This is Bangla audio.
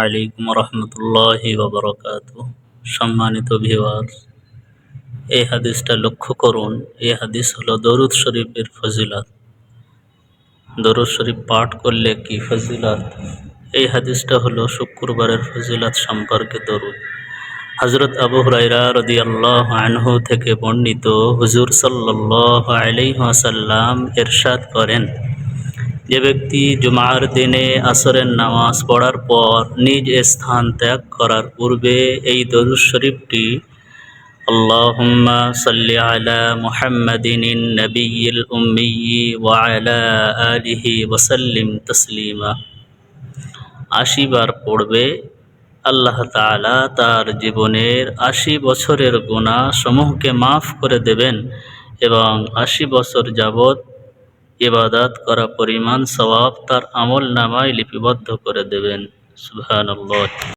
আলাইকুম রহমতুল্লাহি ওয়াবারাকাতুহু। সম্মানিত ভিউয়ার্স, এই হাদিসটা লক্ষ্য করুন। এই হাদিস হলো দরুদ শরীফের ফজিলত। দরুদ শরীফ পাঠ করলে কি ফজিলত, এই হাদিসটা হলো শুক্রবারের ফজিলত সম্পর্কে দরুদ। হযরত আবু হুরায়রা রাদিয়াল্লাহু আনহু থেকে বর্ণিত, হুজুর সাল্লাল্লাহু আলাইহি ওয়াসাল্লাম ইরশাদ করেন, যে ব্যক্তি জুমার দিনে আসরের নামাজ পড়ার পর নিজ স্থান ত্যাগ করার পূর্বে এই দরুদ শরীফটি আল্লাহুম্মা সাল্লি আলা মুহাম্মাদিন নবিয়্যিল উম্মিয়্যি ওয়া আলা আলিহি ওয়া সাল্লিম তাসলিমা ৮০ বার পড়বে, আল্লাহ তাআলা তার জীবনের ৮০ বছরের গুনাহ সমূহকে মাফ করে দেবেন এবং ৮০ বছর যাবত ইবাদত করা পরিমাণ সওয়াব তার আমল নামায় লিপিবদ্ধ করে দেবেন। সুবহানাল্লাহ।